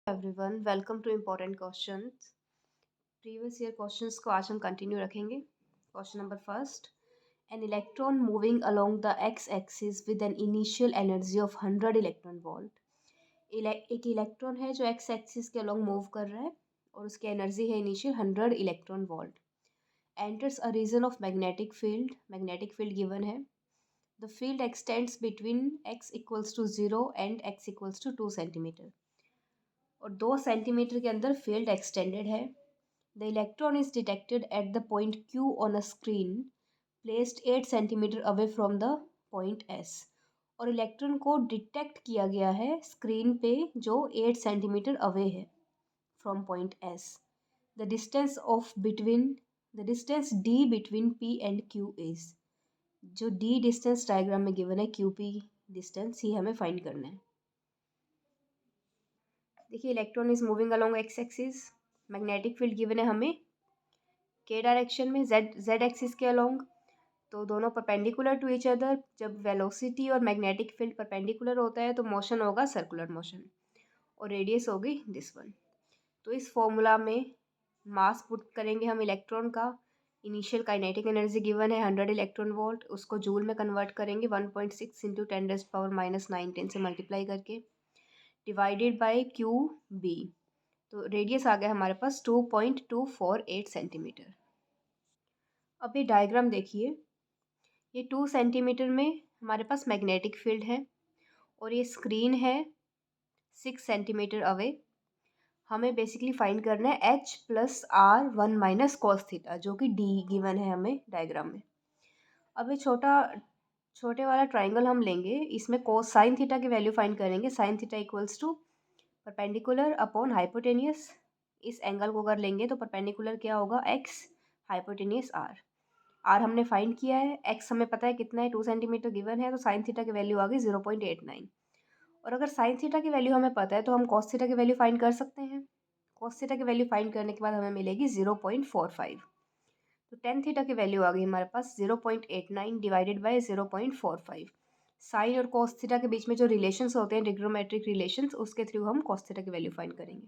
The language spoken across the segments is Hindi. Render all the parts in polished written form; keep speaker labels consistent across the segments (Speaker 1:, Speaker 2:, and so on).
Speaker 1: Everyone welcome to important questions. Previous year questions को आज हम कंटिन्यू रखेंगे। Question number first, an electron moving along the X axis with an initial energy of 100 electron volt. एक इलेक्ट्रॉन है जो एक्स एक्सिस के अलोंग मूव कर रहा है और उसकी एनर्जी है initial 100 electron volt. Enters a region of magnetic field given है। The field extends between X equals to 0 and X equals to 2 centimetre और 2 सेंटीमीटर के अंदर फील्ड एक्सटेंडेड है। The electron is detected at the point Q on a screen placed 8 centimetre away from the point S। और इलेक्ट्रॉन को डिटेक्ट किया गया है स्क्रीन पे जो 8 सेंटीमीटर अवे है from point S। The distance of between the distance D between P and Q is, जो D डिस्टेंस डायग्राम में गिवन है QP डिस्टेंस ही हमें फाइंड करना है। देखिए electron is moving along x axis, magnetic field given है हमें के डायरेक्शन में जेड एक्सिस के अलोंग, तो दोनों परपेंडिकुलर टू ईच अदर। जब वेलोसिटी और मैग्नेटिक फील्ड परपेंडिकुलर होता है तो मोशन होगा सर्कुलर मोशन और रेडियस होगी दिस वन। तो इस फॉर्मूला में मास पुट करेंगे हम इलेक्ट्रॉन का। इनिशियल काइनेटिक एनर्जी गिवन है 100 इलेक्ट्रॉन वोल्ट, उसको जूल में कन्वर्ट करेंगे 1.6 इंटू 10⁻⁹ से मल्टीप्लाई करके डिवाइडेड बाय क्यू बी। तो रेडियस आ गया हमारे पास 2.248 सेंटीमीटर। अब ये डायग्राम देखिए, ये 2 सेंटीमीटर में हमारे पास मैग्नेटिक फील्ड है और ये स्क्रीन है 6 सेंटीमीटर अवे। हमें बेसिकली फाइंड करना है H plus R 1 minus cos theta, जो कि D गिवन है हमें डायग्राम में। अब ये छोटे वाला ट्राइंगल हम लेंगे, इसमें कोस साइन थीटा की वैल्यू फाइंड करेंगे। Sine theta equals to perpendicular upon hypotenuse. इस एंगल को अगर लेंगे तो परपेंडिकुलर क्या होगा x, हाइपोटेनियस r हमने फाइंड किया है। x हमें पता है कितना है, 2 सेंटीमीटर गिवन है, तो साइन थीटा की वैल्यू आ गई 0.89। और अगर साइन थीटा की वैल्यू हमें पता है तो हम कॉस थीटा की वैल्यू फाइंड कर सकते हैं। कॉस थीटा की वैल्यू फाइंड करने के बाद हमें मिलेगी 0.45। तो टेन थीटा की वैल्यू आ गई हमारे पास 0.89 डिवाइडेड बाई 0.45। साइन और कॉस थीटा के बीच में जो रिलेशंस होते हैं ट्रिग्नोमेट्रिक रिलेशंस, उसके थ्रू हम कॉस थीटा की वैल्यू फाइंड करेंगे।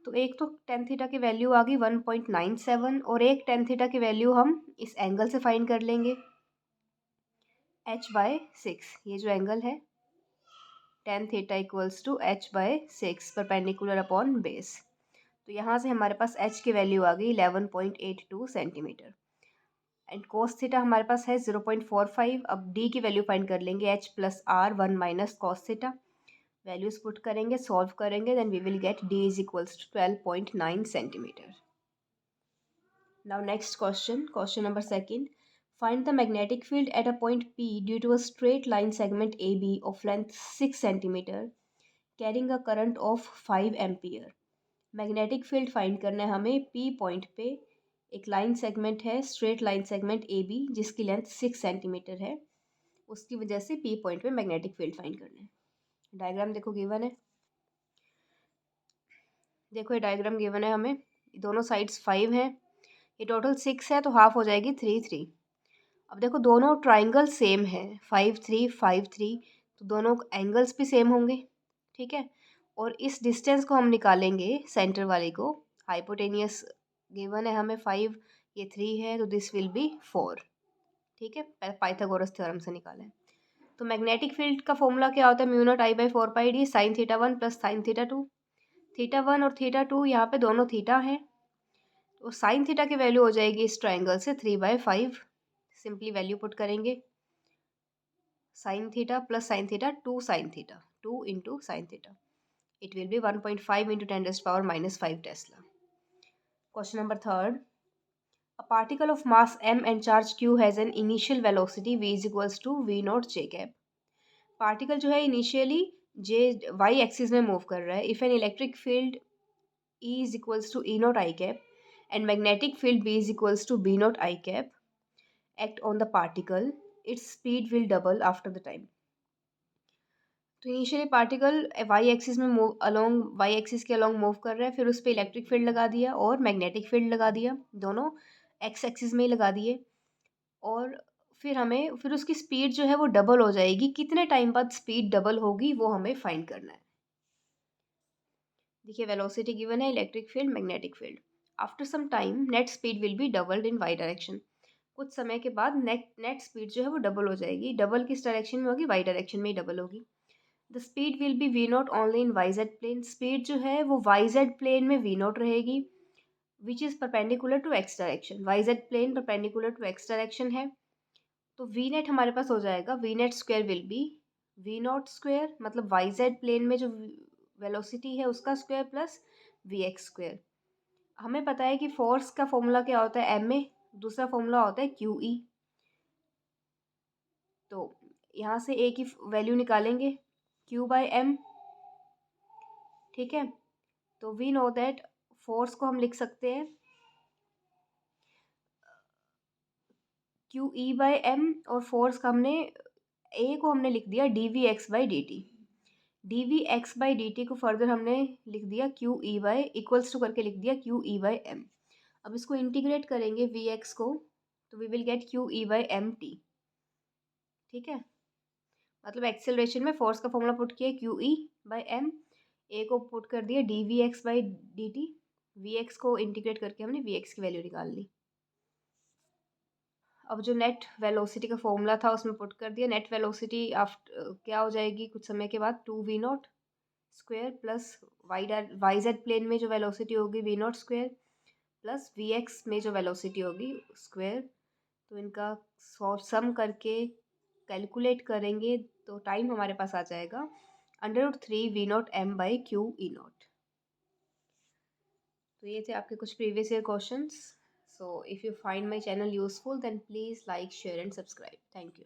Speaker 1: तो एक तो टेन थीटा की वैल्यू आ गई 1.97 और एक टेन थीटा की वैल्यू हम इस एंगल से फाइंड कर लेंगे h/6। ये जो एंगल है tan theta equals to h/6 perpendicular upon base. तो यहाँ से हमारे पास h की वैल्यू आ गई 11.82 सेंटीमीटर एंड कोस थीटा हमारे पास है 0.45। अब d की वैल्यू फाइंड कर लेंगे h plus r 1 minus cos theta. Values put करेंगे, सॉल्व करेंगे, then we will get d is equals to 12.9 centimetre. Now next question number second, find the magnetic field at a point P due to a straight line segment AB of length 6 centimetre carrying a current of 5 ampere. Magnetic field find करना है हमें P पॉइंट पे। एक लाइन सेगमेंट है, स्ट्रेट लाइन सेगमेंट AB जिसकी लेंथ 6 सेंटीमीटर है, उसकी वजह से P पॉइंट पे मैग्नेटिक फील्ड फाइंड करना है। डायग्राम देखो गिवन है, देखो ये डायग्राम गिवन है हमें, दोनों साइड्स 5 हैं, ये टोटल 6 है तो हाफ हो जाएगी 3 3। अब देखो दोनों ट्राइंगल सेम है 5 3 5 3, तो दोनों एंगल्स भी सेम होंगे, ठीक है। और इस डिस्टेंस को हम निकालेंगे सेंटर वाले को, हाइपोटेनियस गिवन है हमें 5, ये 3 है तो दिस विल बी 4, ठीक है, पाइथागोरस थ्योरम से निकालें। तो मैग्नेटिक फील्ड का फॉर्मूला क्या होता है, mu naught I by 4πd sine theta 1 plus sine theta 2। Theta 1 और थीटा 2 यहाँ पे दोनों थीटा हैं, तो साइन थीटा की वैल्यू हो जाएगी इस ट्राइंगल से 3/5। सिंपली वैल्यू पुट करेंगे, sine theta plus sine theta 2 sine theta 2 into sine theta, it will be 1.5 into 10⁻⁻5 Tesla. Question number third, a particle of mass m and charge q has an initial velocity v is equals to v naught j cap। Particle जो है इनिशियली जे वाई एक्सिस में मूव कर रहा है। If an electric field E is equals to E naught I cap and magnetic field B is equals to B naught I cap act on the particle, its speed will double after the time। तो इनिशियली पार्टिकल वाई एक्सिस में मूव अलोंग वाई एक्सिस के अलोंग मूव कर रहा है, फिर उस पर इलेक्ट्रिक फील्ड लगा दिया और मैग्नेटिक फील्ड लगा दिया, दोनों एक्स एक्सिस में ही लगा दिए। और फिर उसकी स्पीड जो है वो डबल हो जाएगी। कितने टाइम बाद स्पीड डबल होगी वो हमें फाइंड करना है। देखिए वेलोसिटी गिवन है, electric field, magnetic field. After some time net speed will be doubled in y direction. कुछ समय के बाद नेट स्पीड जो है वो डबल हो जाएगी। डबल किस डायरेक्शन में होगी? वाई डायरेक्शन में ही डबल होगी। The speed will be v naught only in y Z plane. Speed जो है वो वाई जेड प्लेन में वी नॉट रहेगी, which is perpendicular to x direction. Y Z plane perpendicular to x direction है, तो वी नेट हमारे पास हो जाएगा v net square will be v naught square, मतलब वाई जेड प्लेन में जो वेलोसिटी है उसका square plus V x square. हमें पता है कि फोर्स का फॉर्मूला क्या होता है? एम ए, दूसरा फॉर्मूला होता है क्यू ई। तो यहाँ से ए की वैल्यू निकालेंगे, क्यू बाई एम। ठीक है, तो वी नो दैट फोर्स को हम लिख सकते हैं क्यू ई बाई एम, और फोर्स का हमने ए को हमने लिख दिया d v x by d t. D v x by d t को फर्दर हमने लिख दिया q e by equals to करके लिख दिया क्यू ई बाई एम। अब इसको इंटीग्रेट करेंगे वी एक्स को, तो we will get q e by m t. ठीक है, मतलब एक्सेलरेशन में फोर्स का फॉर्मूला पुट किया q e by m, a को पुट कर दिया d v x by d t, v x को इंटीग्रेट करके हमने वी एक्स की वैल्यू निकाल ली। अब जो नेट वेलोसिटी का फॉर्मूला था उसमें पुट कर दिया। नेट वेलोसिटी आफ्टर क्या हो जाएगी कुछ समय के बाद? Two V naught square plus Y Z plane में जो वेलोसिटी होगी V naught square plus V X में जो वेलोसिटी होगी स्क्वायर। तो इनका सम करके कैलकुलेट करेंगे तो टाइम हमारे पास आ जाएगा √3 V naught M by Q E naught. तो ये थे आपके कुछ previous year questions. So if you find my channel useful then please like share and subscribe. Thank you.